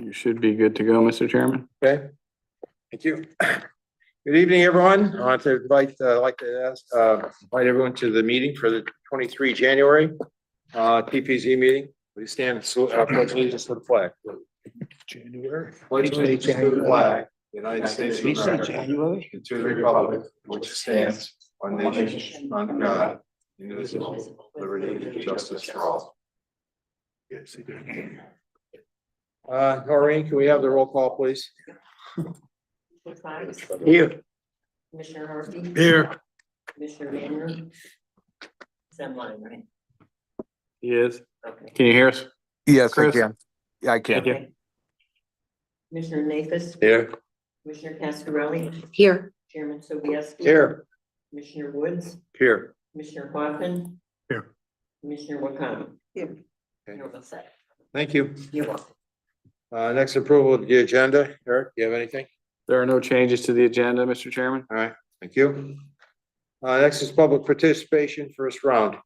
You should be good to go, Mr. Chairman. Okay, thank you. Good evening, everyone. I want to invite, invite everyone to the meeting for the 23 January TPZ meeting. Please stand and pledge allegiance to the flag. January. Pledge allegiance to the flag, United States of Did he say America, January? and to the republic which stands one nation under God, indivisible, with liberty and justice for all. Yes, he did. Noreen, can we have the roll call, please? Here. Commissioner Harvey, Here. Commissioner Manner. It's online, right? He is. Okay. Can you hear us? Yes, I Chris? can. Yeah, I can. Okay. Commissioner Nafis. Here. Commissioner Cascarelli. Here. Chairman Sobieski. Here. Commissioner Woods. Here. Commissioner Hoffman. Here. Commissioner Wakama. Here. You're all set. Thank you. You're welcome. Next approval of the agenda. Eric, do you have anything? There are no changes to the agenda, Mr. Chairman. All right, thank you. Next is public participation, first round.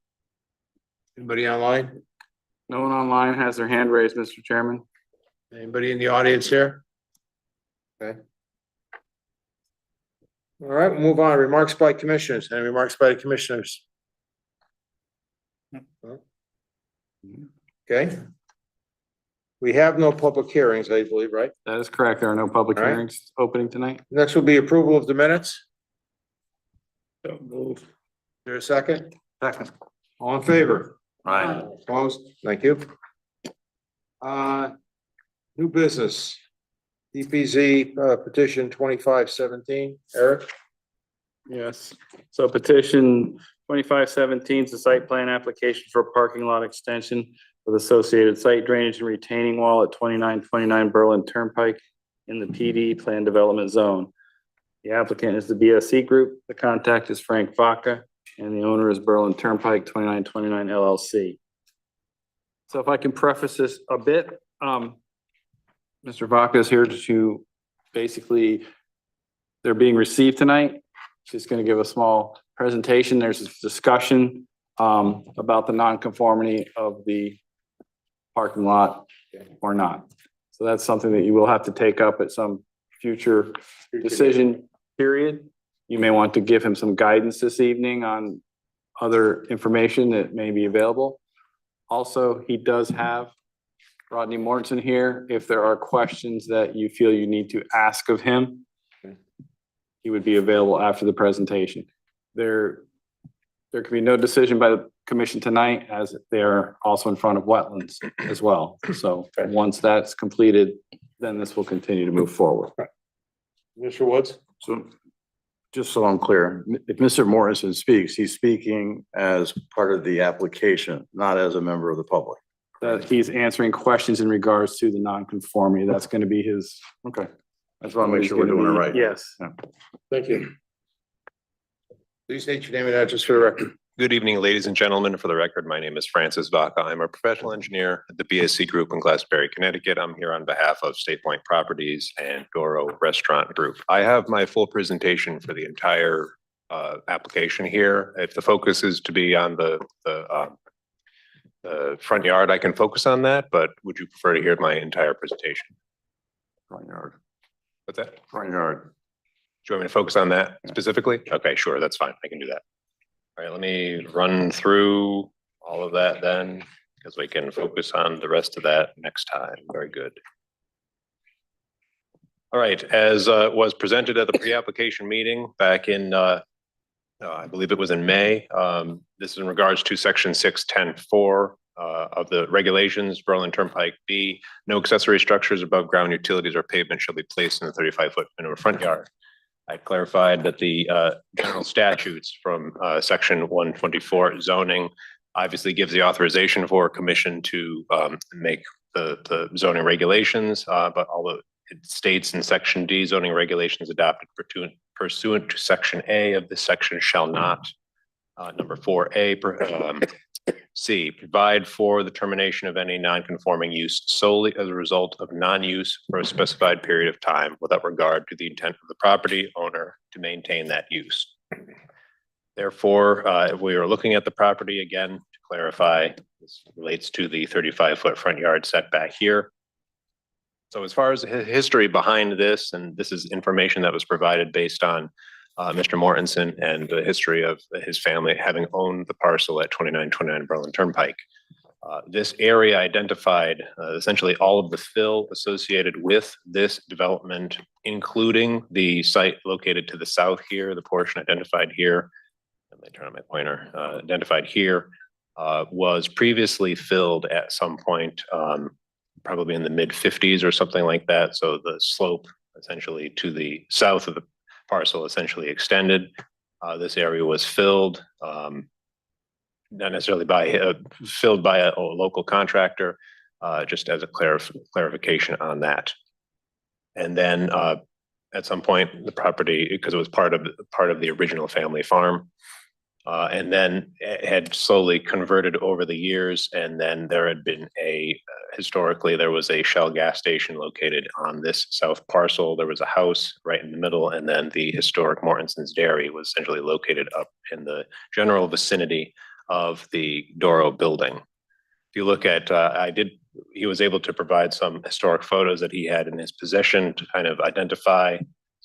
Anybody online? No one online has their hand raised, Mr. Chairman. Anybody in the audience here? Okay. All right, we'll move on. Remarks by commissioners. Any remarks by the commissioners? Okay. We have no public hearings, I believe, right? That is correct. There are no public All right. hearings opening tonight. Next will be approval of the minutes. So move. Is there a second? Second. All in favor? Right. Opposed? Thank you. New business. DPZ petition 2517. Eric? Yes. So petition 2517 is a site plan application for a parking lot extension with associated site drainage and retaining wall at 2929 Berlin Turnpike in the PD Plan Development Zone. The applicant is the BSC Group. The contact is Frank Vaca, and the owner is Berlin Turnpike 2929 LLC. So if I can preface this a bit, Mr. Vaca is here to basically, they're being received tonight. She's going to give a small presentation. There's a discussion about the nonconformity of the parking lot or not. So that's something that you will have to take up at some future decision period. You may want to give him some guidance this evening on other information that may be available. Also, he does have Rodney Mortensen here. If there are questions that you feel you need to ask of him, he would be available after the presentation. There can be no decision by the commission tonight, as they are also in front of wetlands as well. So once that's completed, then this will continue to move forward. Mr. Woods? So, just so I'm clear, if Mr. Morrison speaks, he's speaking as part of the application, not as a member of the public. That he's answering questions in regards to the nonconformity. That's going to be his. Okay. I just want to make sure we're doing it right. Yes. Thank you. Please state your name and address for the record. Good evening, ladies and gentlemen. For the record, my name is Francis Vaca. I'm a professional engineer at the BSC Group in Glasbury, Connecticut. I'm here on behalf of State Point Properties and Doro Restaurant Group. I have my full presentation for the entire application here. If the focus is to be on the front yard, I can focus on that, but would you prefer to hear my entire presentation? Front yard. What's that? Front yard. Do you want me to focus on that specifically? Okay, sure, that's fine. I can do that. All right, let me run through all of that then, because we can focus on the rest of that next time. Very good. All right, as was presented at the pre-application meeting back in, I believe it was in May. This is in regards to section 610.4 of the regulations, Berlin Turnpike B. No accessory structures above ground utilities or pavement shall be placed in the 35-foot minimum front yard. I clarified that the general statutes from section 124 zoning obviously gives the authorization for a commission to make the zoning regulations, but although it states in section D, zoning regulations adopted pursuant to section A of this section shall not, number 4A, C, provide for the termination of any non-conforming use solely as a result of non-use for a specified period of time without regard to the intent of the property owner to maintain that use. Therefore, if we are looking at the property again, to clarify, this relates to the 35-foot front yard setback here. So as far as the history behind this, and this is information that was provided based on Mr. Mortensen and the history of his family having owned the parcel at 2929 Berlin Turnpike. This area identified essentially all of the fill associated with this development, including the site located to the south here, the portion identified here. Let me turn on my pointer. Identified here was previously filled at some point, probably in the mid 50s or something like that. So the slope essentially to the south of the parcel essentially extended. This area was filled. Not necessarily by filled by a local contractor, just as a clarification on that. And then at some point, the property, because it was part of the original family farm, and then it had slowly converted over the years. And then there had been historically, there was a Shell gas station located on this south parcel. There was a house right in the middle, and then the historic Mortensen's Dairy was essentially located up in the general vicinity of the Doro building. If you look at, he was able to provide some historic photos that he had in his possession to kind of identify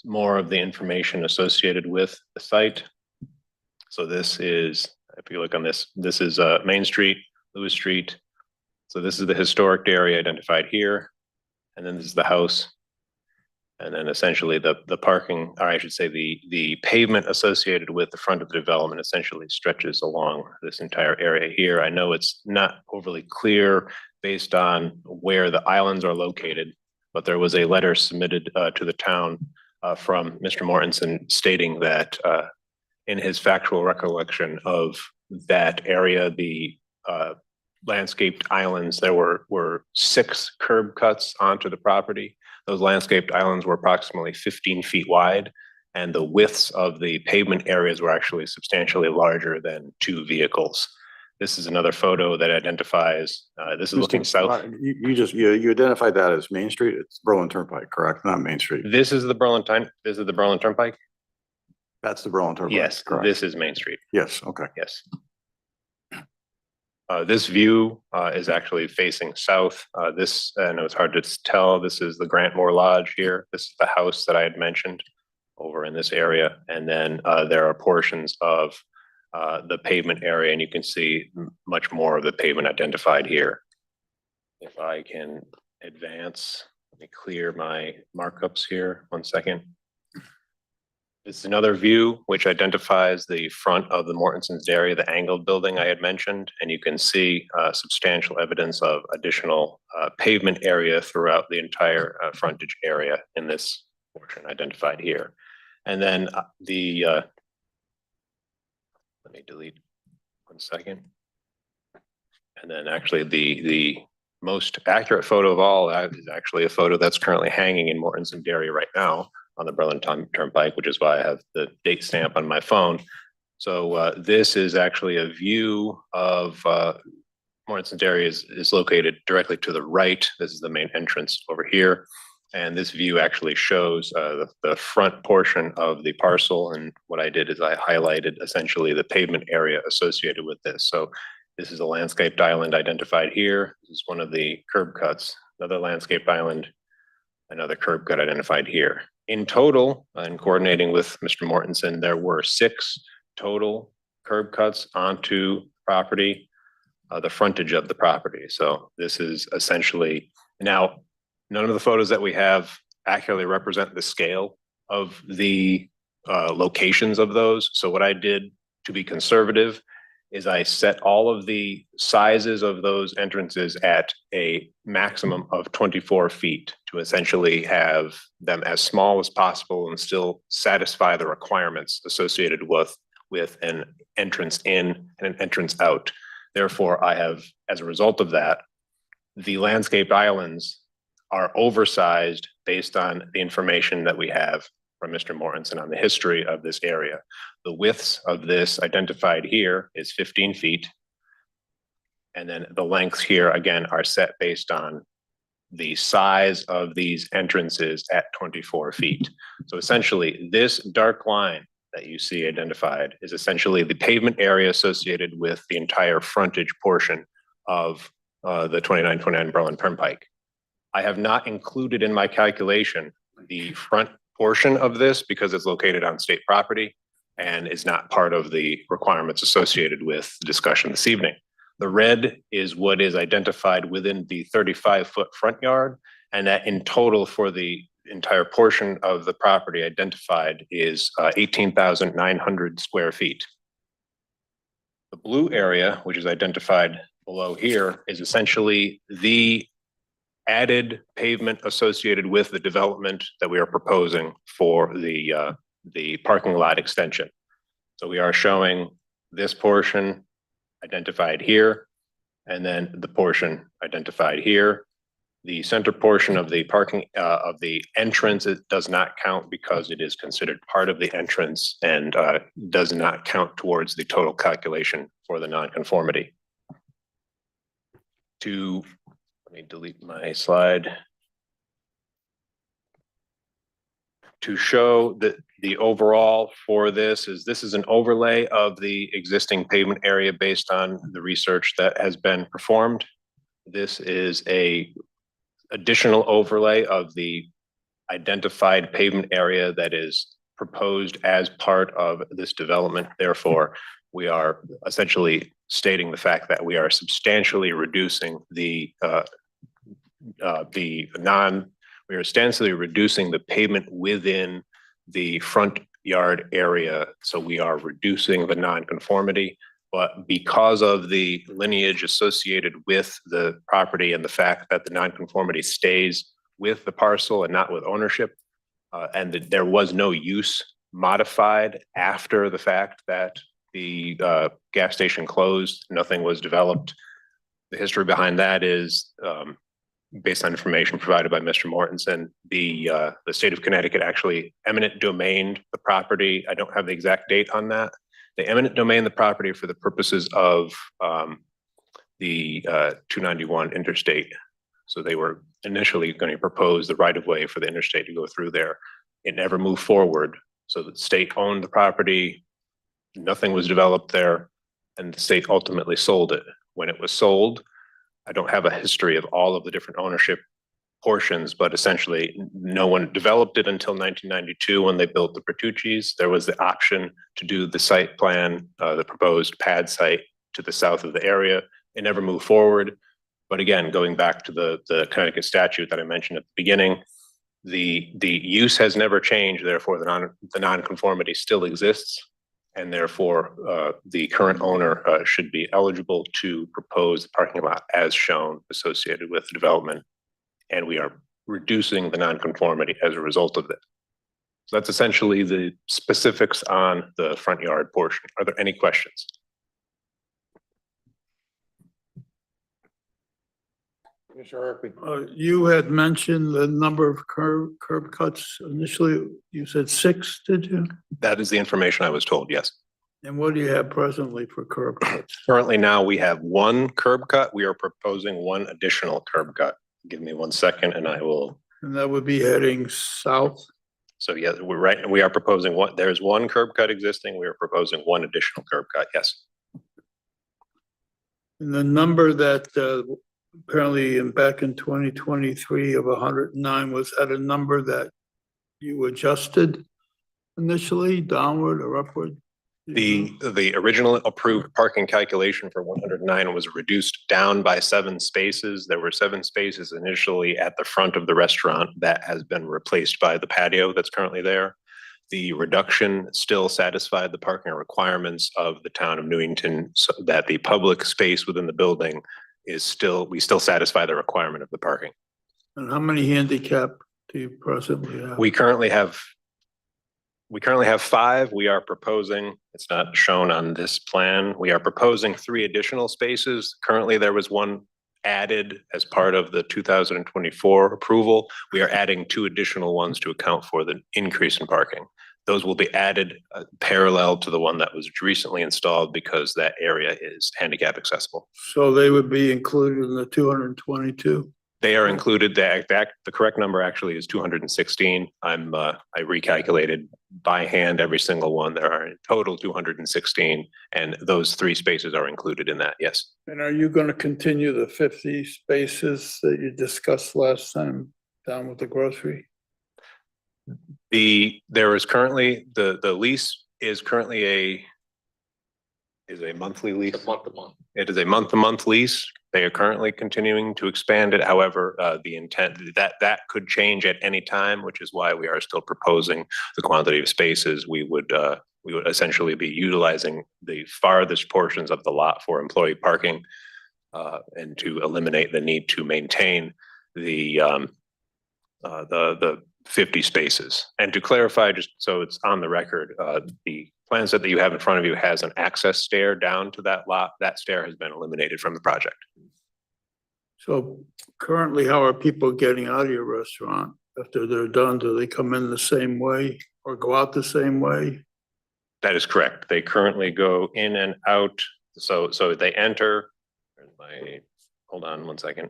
more of the information associated with the site. So this is, if you look on this, this is Main Street, Lewis Street. So this is the historic area identified here. And then this is the house. And then essentially the parking, or I should say the pavement associated with the front of the development essentially stretches along this entire area here. I know it's not overly clear based on where the islands are located, but there was a letter submitted to the town from Mr. Mortensen stating that in his factual recollection of that area, the landscaped islands, there were 6 curb cuts onto the property. Those landscaped islands were approximately 15 feet wide, and the widths of the pavement areas were actually substantially larger than 2 vehicles. This is another photo that identifies, this is looking south. You identified that as Main Street. It's Berlin Turnpike, correct? Not Main Street. This is the Berlin Turnpike? That's the Berlin Turnpike. Yes, correct. this is Main Street. Yes, okay. Yes. This view is actually facing south. This, I know it's hard to tell, this is the Grantmore Lodge here. This is the house that I had mentioned over in this area. And then there are portions of the pavement area, and you can see much more of the pavement identified here. If I can advance, let me clear my markups here, 1 second. It's another view which identifies the front of the Mortensen's Dairy, the angled building I had mentioned, and you can see substantial evidence of additional pavement area throughout the entire frontage area in this portion identified here. And then let me delete 1 second. And then actually the most accurate photo of all is actually a photo that's currently hanging in Mortensen's Dairy right now on the Berlin Turnpike, which is why I have the date stamp on my phone. So this is actually a view of Mortensen's Dairy is located directly to the right. This is the main entrance over here. And this view actually shows the front portion of the parcel. And what I did is I highlighted essentially the pavement area associated with this. So this is a landscaped island identified here. This is one of the curb cuts, another landscaped island, another curb cut identified here. In total, and coordinating with Mr. Mortensen, there were 6 total curb cuts onto property, the frontage of the property. So this is essentially, now, none of the photos that we have accurately represent the scale of the locations of those. So what I did to be conservative is I set all of the sizes of those entrances at a maximum of 24 feet to essentially have them as small as possible and still satisfy the requirements associated with an entrance in and an entrance out. Therefore, I have, as a result of that, the landscaped islands are oversized based on the information that we have from Mr. Mortensen on the history of this area. The widths of this identified here is 15 feet. And then the lengths here, again, are set based on the size of these entrances at 24 feet. So essentially, this dark line that you see identified is essentially the pavement area associated with the entire frontage portion of the 2929 Berlin Turnpike. I have not included in my calculation the front portion of this because it's located on state property and is not part of the requirements associated with the discussion this evening. The red is what is identified within the 35-foot front yard, and that in total for the entire portion of the property identified is 18,900 square feet. The blue area, which is identified below here, is essentially the added pavement associated with the development that we are proposing for the parking lot extension. So we are showing this portion identified here, and then the portion identified here. The center portion of the parking of the entrance, it does not count because it is considered part of the entrance and does not count towards the total calculation for the nonconformity. Let me delete my slide. To show that the overall for this is an overlay of the existing pavement area based on the research that has been performed. This is a additional overlay of the identified pavement area that is proposed as part of this development. Therefore, we are essentially stating the fact that we are substantially reducing the pavement within the front yard area. So we are reducing the nonconformity, but because of the lineage associated with the property and the fact that the nonconformity stays with the parcel and not with ownership, and that there was no use modified after the fact that the gas station closed, nothing was developed. The history behind that is based on information provided by Mr. Mortensen. The state of Connecticut actually eminent domained the property. I don't have the exact date on that. They eminent domain the property for the purposes of the 291 interstate. So they were initially going to propose the right of way for the interstate to go through there. It never moved forward. So the state owned the property. Nothing was developed there, and the state ultimately sold it. When it was sold, I don't have a history of all of the different ownership portions, but essentially no one developed it until 1992 when they built the Bertucci's. There was the option to do the site plan, the proposed pad site to the south of the area. It never moved forward. But again, going back to the Connecticut statute that I mentioned at the beginning, the use has never changed. Therefore, the nonconformity still exists. And therefore, the current owner should be eligible to propose the parking lot as shown associated with the development. And we are reducing the nonconformity as a result of it. So that's essentially the specifics on the front yard portion. Are there any questions? Commissioner Arkley. You had mentioned the number of curb cuts initially. You said 6, did you? That is the information I was told, yes. And what do you have presently for curb cuts? Currently now we have 1 curb cut. We are proposing 1 additional curb cut. Give me 1 second and I will. And that would be heading south? So yeah, we're right. We are proposing there's 1 curb cut existing. We are proposing 1 additional curb cut. Yes. And the number that apparently back in 2023 of 109, was that a number that you adjusted initially, downward or upward? The original approved parking calculation for 109 was reduced down by 7 spaces. There were 7 spaces initially at the front of the restaurant that has been replaced by the patio that's currently there. The reduction still satisfied the parking requirements of the town of Newington, so that the public space within the building is we still satisfy the requirement of the parking. And how many handicap do you presently have? We currently have 5. We are proposing, it's not shown on this plan, we are proposing 3 additional spaces. Currently, there was 1 added as part of the 2024 approval. We are adding 2 additional ones to account for the increase in parking. Those will be added parallel to the one that was recently installed because that area is handicap accessible. So they would be included in the 222? They are included. The correct number actually is 216. I recalculated by hand every single one. There are in total 216, and those 3 spaces are included in that. Yes. And are you gonna continue the 50 spaces that you discussed last time down with the grocery? There is currently, the lease is currently a monthly lease. Month to month. It is a month-to-month lease. They are currently continuing to expand it. However, the intent that could change at any time, which is why we are still proposing the quantity of spaces. We would essentially be utilizing the farthest portions of the lot for employee parking, and to eliminate the need to maintain the 50 spaces. And to clarify, just so it's on the record, the plan set that you have in front of you has an access stair down to that lot. That stair has been eliminated from the project. So currently, how are people getting out of your restaurant after they're done? Do they come in the same way or go out the same way? That is correct. They currently go in and out. So they enter. Hold on one second.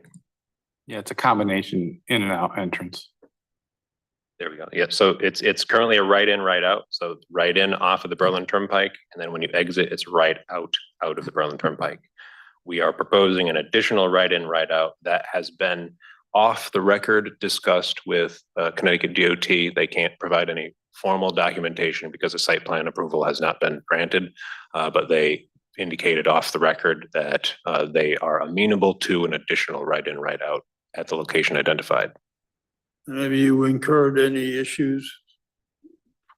Yeah, it's a combination in and out entrance. There we go. Yeah, so it's currently a right in, right out. So right in off of the Berlin Turnpike, and then when you exit, it's right out of the Berlin Turnpike. We are proposing an additional right in, right out that has been off the record discussed with Connecticut DOT. They can't provide any formal documentation because the site plan approval has not been granted, but they indicated off the record that they are amenable to an additional right in, right out at the location identified. Have you incurred any issues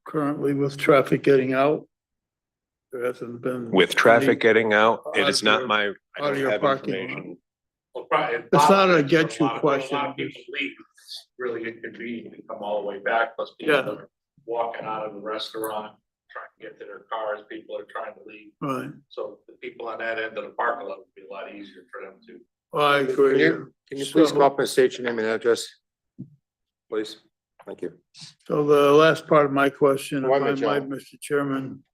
currently with traffic getting out? There hasn't been. With traffic getting out, it out is of not your- my, I out of don't your have parking information. Well, probably. It's not a get you question. A lot of people leave. It's really inconvenient to come all the way back, plus people Yeah. are walking out of the restaurant, trying to get to their cars, people are trying to leave. Right, So the people on that end of the parking lot would be a lot easier for them to. well, I agree. Can you please So- come up and state your name and address? Please, thank you. So the last part of my question, if Wait a I minute, might, Joe. Mr. Chairman,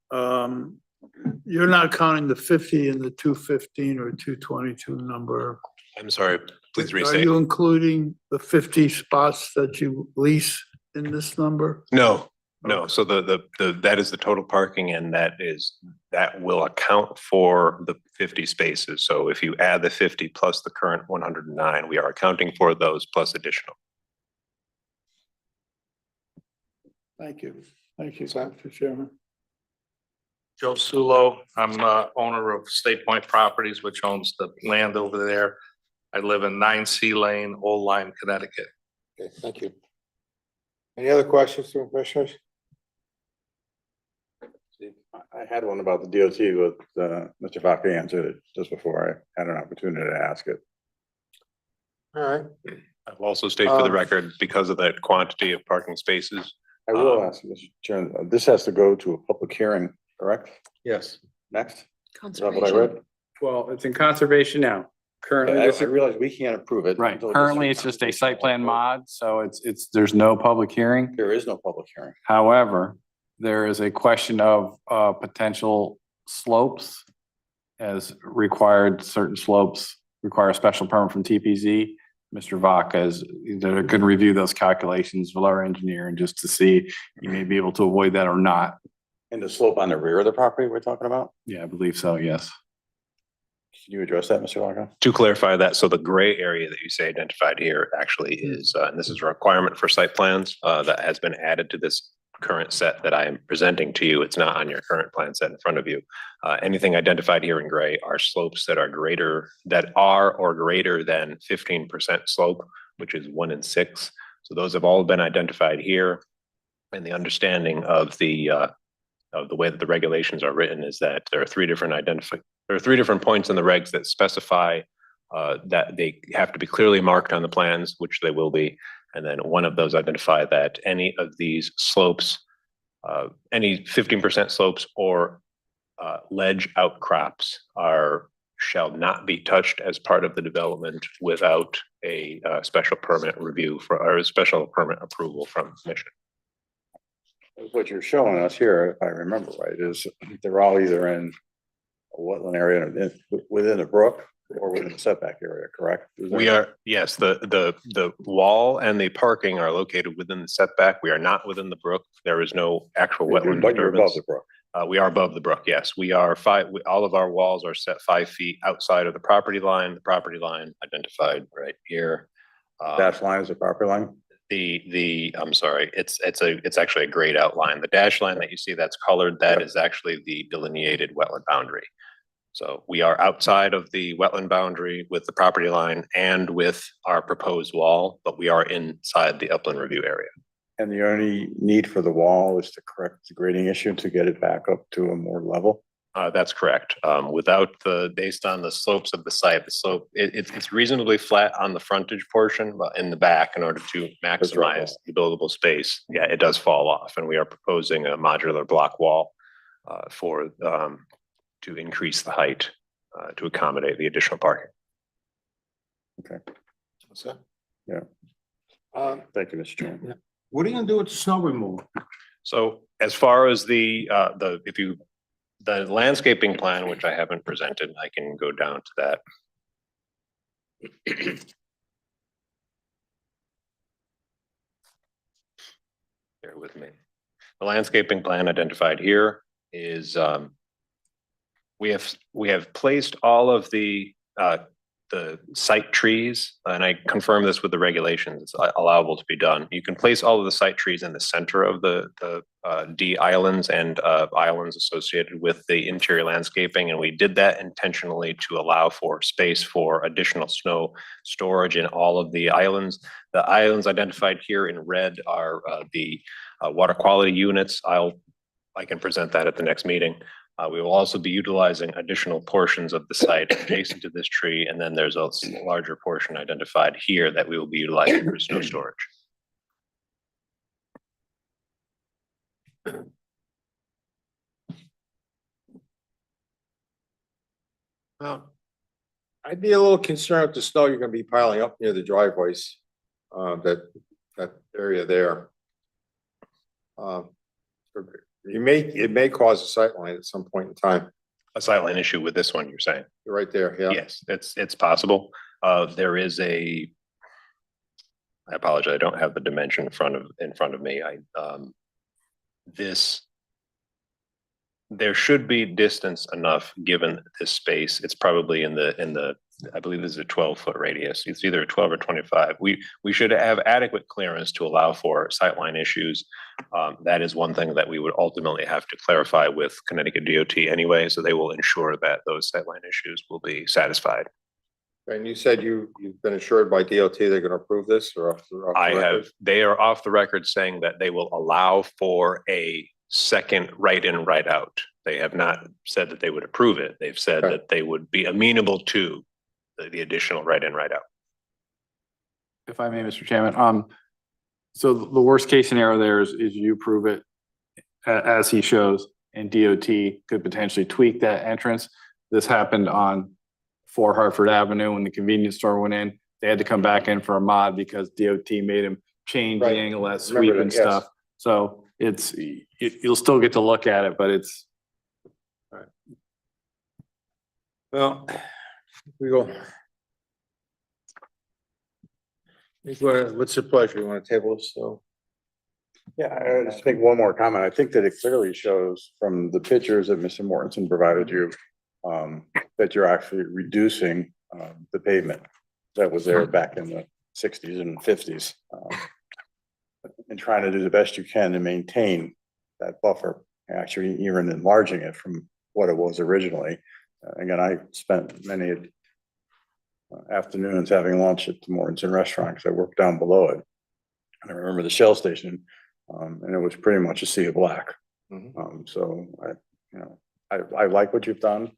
you're not counting the 50 and the 215 or 222 number. I'm sorry, please Are restate. you including the 50 spots that you lease in this number? No, no. Okay. So that is the total parking, and that will account for the 50 spaces. So if you add the 50 plus the current 109, we are accounting for those plus additional. Thank you. Thank you, Sir. Mr. Chairman. Joe Sulo, I'm owner of State Point Properties, which owns the land over there. I live in 9C Lane, Old Lyme, Connecticut. Okay, thank you. Any other questions from commissioners? I had one about the DOT with Mr. Vaca answered it just before I had an opportunity to ask it. All right, I'll also state for the Um, record, because of that quantity of parking spaces, I will ask, Mr. Chairman, this has to go to a public hearing, correct? yes. Next? Is that what I read? Well, it's in conservation now. Currently, I this I is, realize we can't approve it. right, until this currently is- it's just a site plan mod, so it's, there's no public hearing. There is no public hearing. However, there is a question of potential slopes as required, certain slopes require a special permit from TPZ. Mr. Vaca is, they're going to review those calculations with our engineer and just to see you may be able to avoid that or not. And the slope on the rear of the property we're talking about? Yeah, I believe so, yes. Can you address that, Mr. Vaca? to clarify that, so the gray area that you say identified here actually is, and this is a requirement for site plans, that has been added to this current set that I am presenting to you. It's not on your current plan set in front of you. Anything identified here in gray are slopes that are or greater than 15% slope, which is 1 in 6. So those have all been identified here. And the understanding of the way that the regulations are written is that there are three different points in the regs that specify that they have to be clearly marked on the plans, which they will be. And then one of those identify that any of these slopes, any 15% slopes or ledge outcrops shall not be touched as part of the development without a special permit review or a special permit approval from commission. What you're showing us here, if I remember right, is they're all either in a wetland area within a brook or within the setback area, correct? Is We there- are, yes, the wall and the parking are located within the setback. We are not within the brook. There is no actual wetland But you're above disturbance. the brook. We are above the brook, yes. We are all of our walls are set 5 feet outside of the property line identified right here. Dash line is the property line? I'm sorry, it's actually a grayed outline. The dash line that you see that's colored, that is actually the delineated wetland boundary. So we are outside of the wetland boundary with the property line and with our proposed wall, but we are inside the upland review area. And the only need for the wall is to correct the grading issue to get it back up to a more level? That's correct. Based on the slopes of the site, it's reasonably flat on the frontage portion, but in the back, in order to maximize the buildable space, yeah, it does fall off. And we are proposing a modular block wall to increase the height to accommodate the additional parking. Okay. What's that? Yeah. Thank you, Mr. Chairman. What are you gonna do with the snow removal? So as far as the landscaping plan, which I haven't presented, I can go down to that. Bear with me. The landscaping plan identified here is, we have placed all of the site trees, and I confirm this with the regulations, it's allowable to be done. You can place all of the site trees in the center of the D islands and islands associated with the interior landscaping, and we did that intentionally to allow for space for additional snow storage in all of the islands. The islands identified here in red are the water quality units. I can present that at the next meeting. We will also be utilizing additional portions of the site adjacent to this tree, and then there's a larger portion identified here that we will be utilizing for snow storage. Well, I'd be a little concerned with the snow you're gonna be piling up near the driveways, that area there. It may cause a sightline at some point in time. A sightline issue with this one, you're saying? You're right there, yeah. Yes, it's possible. There is I apologize, I don't have the dimension in front of me. There should be distance enough given this space. It's probably in the I believe this is a 12-foot radius. It's either 12 or 25. We should have adequate clearance to allow for sightline issues. That is one thing that we would ultimately have to clarify with Connecticut DOT anyway, so they will ensure that those sightline issues will be satisfied. And you said you've been assured by DOT they're gonna approve this or off the record? They are off the record saying that they will allow for a second right-in, right-out. They have not said that they would approve it. They've said Okay. that they would be amenable to the additional right-in, right-out. If I may, Mr. Chairman, so the worst case scenario there is you approve it as he shows, and DOT could potentially tweak that entrance. This happened on 4 Hartford Avenue when the convenience store went in. They had to come back in for a mod because DOT made him change the Right. angle of that Remember sweep that, and yes. stuff. So you'll still get to look at it, but it's, Well, we go. What's your pleasure? You wanna table this, so? Yeah, I just make one more comment. I think that it clearly shows from the pictures that Mr. Mortensen provided you, that you're actually reducing, the pavement that was there back in the 60s and 50s. And trying to do the best you can to maintain that buffer, actually even enlarging it from what it was originally. Again, I spent many afternoons having lunch at the Mortensen restaurant because I worked down below it. And I remember the Shell station, and it was pretty much a sea of black. So I like what you've done.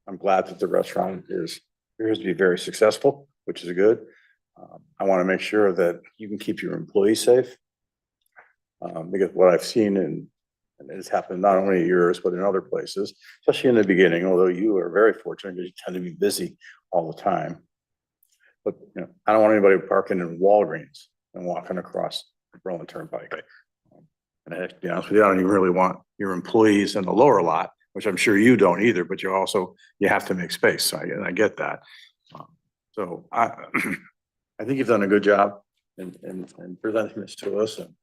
I'm glad that the restaurant appears to be very successful, which is good. I want to make sure that you can keep your employees safe. Because what I've seen and it's happened not only at yours, but in other places, especially in the beginning, although you are very fortunate because you tend to be busy all the time. But I don't want anybody parking in Walgreens and walking across the Berlin Turnpike. Right. And to be honest with you, I don't even really want your employees in the lower lot which I'm sure you don't either, but you also, you have to make space. So I get that. So I think you've done a good job in presenting this to us. And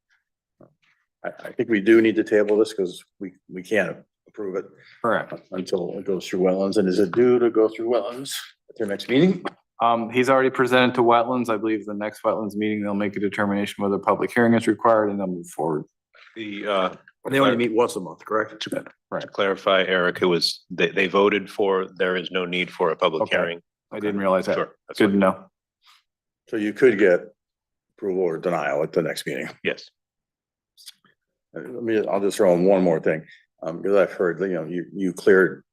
I think we do need to table this because we can't approve it Correct. until it goes through wetlands. And is it due to go through wetlands at their next meeting? He's already presented to wetlands. I believe the next wetlands meeting, they'll make a determination whether public hearing is required and they'll move forward. The, They only meet once a month, correct? to clarify, Eric, it was, they voted for, there is no need for a public Okay. hearing. I didn't realize that. Sure. That's Good to fine. know. So you could get approval or denial at the next meeting. Yes. I'll just throw in one more thing, because I've heard, you cleared,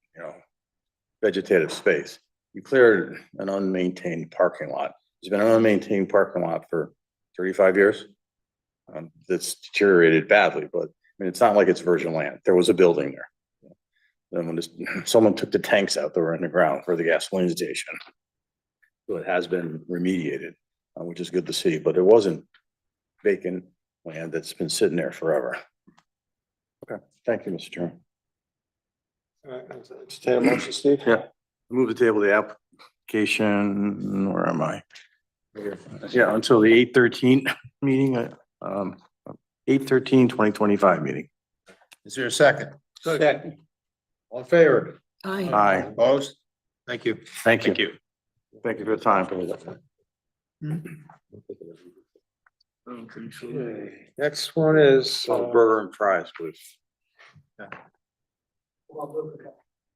vegetative space. You cleared an unmaintained parking lot. It's been an unmaintained parking lot for 35 years. That's deteriorated badly, but I mean, it's not like it's virgin land. There was a building there. Then when someone took the tanks out that were in the ground for the gasoline station. So it has been remediated, which is good to see, but it wasn't vacant land that's been sitting there forever. Okay, thank you, Mr. Chairman. Entertain a motion, Steve? Yeah. Move the table, the application, where am I? Yeah, until the 8/13 meeting, 8/13/2025 meeting. Is there a second? Second. All in favor? Aye. Opposed? Thank you. Thank you. Thank you. Thank you for the time. Okay, next one is, Burger and fries, please.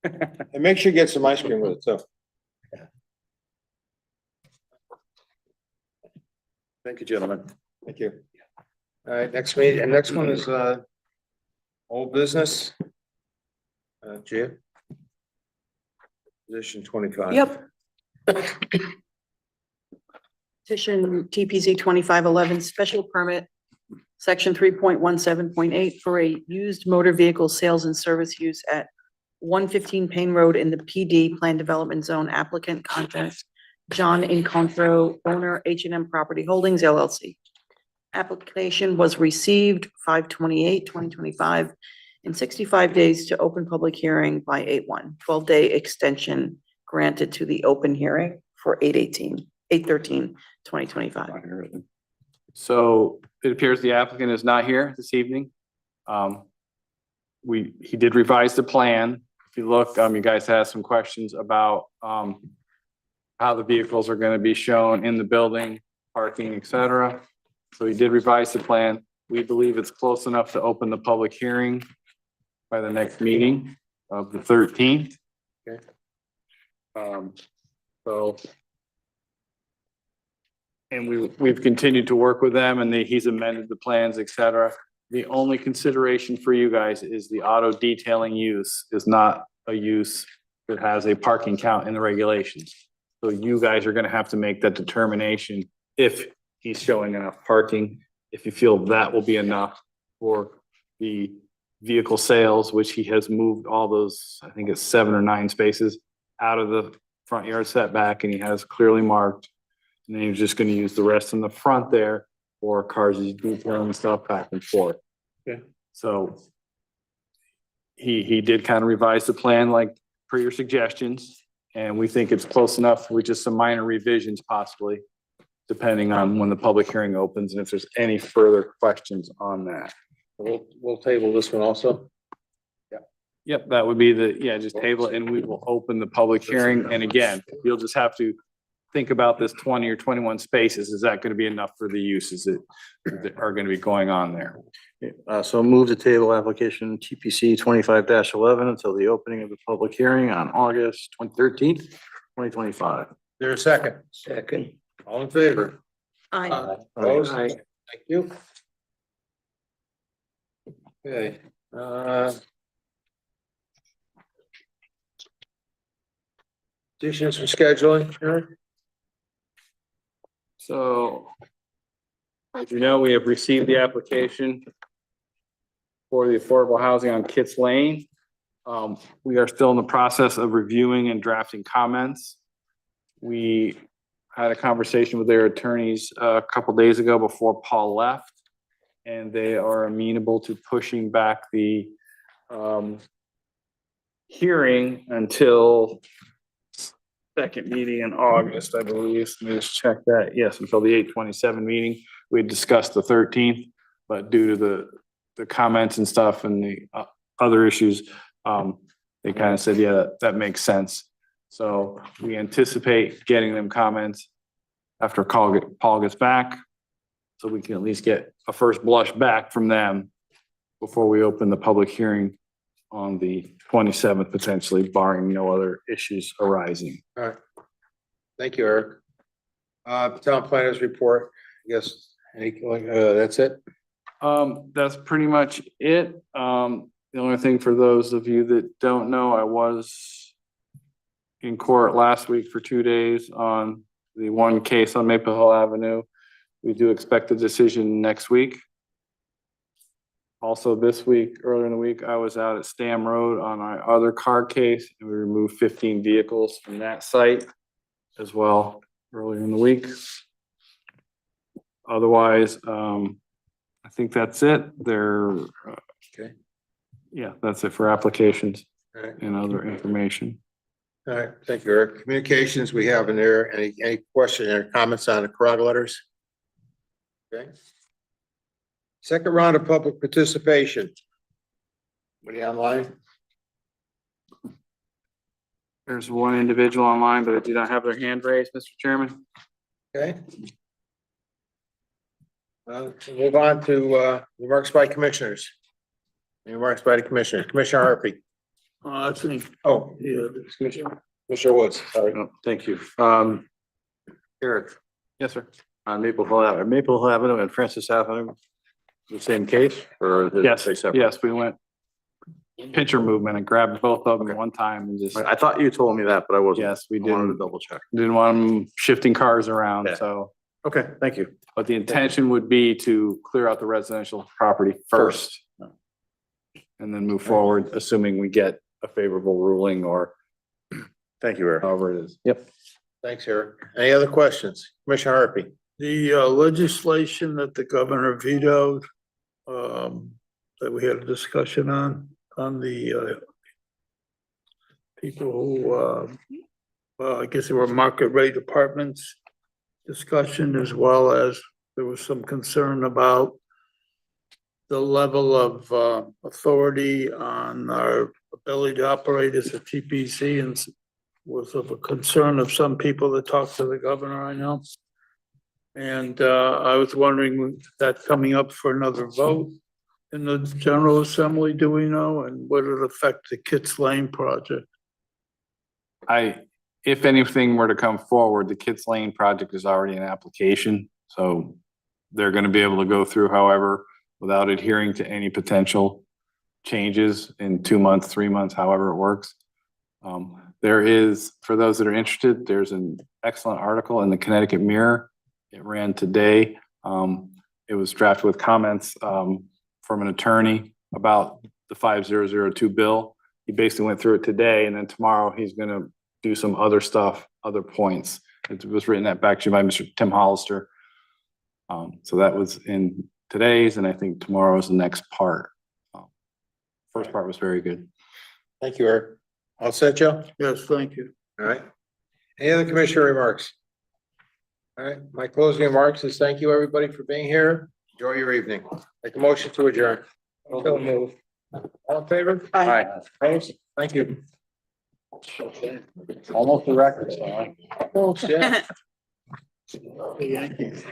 and make sure you get some ice cream with it too. Thank you, gentlemen. Thank you. All right, next meeting, and next one is, old business. Jim? Position 25. Yep. Petition TPZ 2511, special permit, section 3.17.8 for a used motor vehicle sales and service use at 115 Payne Road in the PD Plan Development Zone. Applicant contact John Incontro, owner H&M Property Holdings LLC. Application was received 5/28/2025 and 65 days to open public hearing by 8/1. 12-day extension granted to the open hearing for 8/13/2025. So it appears the applicant is not here this evening. He did revise the plan. If you look, you guys had some questions about, how the vehicles are gonna be shown in the building, parking, et cetera. So he did revise the plan. We believe it's close enough to open the public hearing by the next meeting of the 13th. Okay. So. And we've continued to work with them and he's amended the plans, et cetera. The only consideration for you guys is the auto detailing use is not a use that has a parking count in the regulations. So you guys are gonna have to make that determination if he's showing enough parking, if you feel that will be enough for the vehicle sales, which he has moved all those, I think it's 7 or 9 spaces out of the front yard setback and he has clearly marked. And then you're just gonna use the rest in the front there for cars he's detailing stuff back and forth. Okay. So he did kind of revise the plan like per your suggestions. And we think it's close enough with just some minor revisions possibly, depending on when the public hearing opens and if there's any further questions on that. We'll table this one also. Yep, that would be just table it and we will open the public hearing. And again, you'll just have to think about this 20 or 21 spaces. Is that going to be enough for the uses that are going to be going on there? So move the table application TPC 25-11 until the opening of the public hearing on August 13th, 2025. There a second? Second. All in favor? Aye. Opposed? Thank you. Okay, additions for scheduling, Eric? So, as you know, we have received the application for the affordable housing on Kitts Lane. We are still in the process of reviewing and drafting comments. We had a conversation with their attorneys a couple days ago before Paul left, and they are amenable to pushing back the hearing until second meeting in August, I believe. Let me just check that. Yes, until the 8/27 meeting. We discussed the 13th, but due to the comments and stuff and the other issues, they kind of said, yeah, that makes sense. So we anticipate getting them comments after Paul gets back. So we can at least get a first blush back from them before we open the public hearing on the 27th, potentially barring no other issues arising. All right. Thank you, Eric. Town planners report, I guess, that's it? That's pretty much it. The only thing for those of you that don't know, I was in court last week for 2 days on the one case on Maple Hill Avenue. We do expect a decision next week. Also this week, earlier in the week, I was out at Stam Road on our other car case and we removed 15 vehicles from that site as well earlier in the week. Otherwise, I think that's it. Okay. Yeah, that's it for applications All right. and other information. All right, thank you, Eric. Communications we have in there, any questions or comments on the CROG letters? Okay. Second round of public participation. Anybody online? There's one individual online, but they do not have their hand raised, Mr. Chairman. Okay. We'll move on to remarks by commissioners. Any remarks by the commissioners. Commissioner Harpy. I think, Oh, yeah, Commissioner Woods, sorry. Oh, thank you. Eric, Yes, sir. on Maple Hill Avenue and Francis Avenue, the same case or? is it Yes, separate? yes, we went pitcher movement and grabbed both of them at one time and just, I thought you told me that, but I wasn't. yes, we I wanted to didn't, double check. didn't want them shifting cars around, Yeah. so. Okay, thank you. But the intention would be to clear out the residential property first. And then move forward, assuming we get a favorable ruling or Thank you, Eric. however it is. Yep. Thanks, Eric. Any other questions? Commissioner Harpy. the legislation that the governor vetoed, that we had a discussion on the people who, well, I guess they were market rate apartments discussion, as well as there was some concern about the level of authority on our ability to operate as a TPC, and was of a concern of some people that talked to the governor, I know. And I was wondering, is that coming up for another vote in the General Assembly, do we know? And would it affect the Kits Lane project? If anything were to come forward, the Kits Lane project is already an application, so they're gonna be able to go through however, without adhering to any potential changes in 2 months, 3 months, however it works. There is, for those that are interested, there's an excellent article in the Connecticut Mirror. It ran today. It was drafted with comments from an attorney about the 5002 bill. He basically went through it today, and then tomorrow he's gonna do some other stuff, other points. It was written that back to you by Mr. Tim Hollister. So that was in today's, and I think tomorrow's the next part. First part was very good. Thank you, Eric. All set, Joe? Yes, thank you. All right. Any other commissioner remarks? All right, my closing remarks is thank you, everybody, for being here. Enjoy your evening. Make a motion to adjourn. So move. All in favor? Aye. Opposed? Thank you. Almost a record, so. Yeah. The Yankees.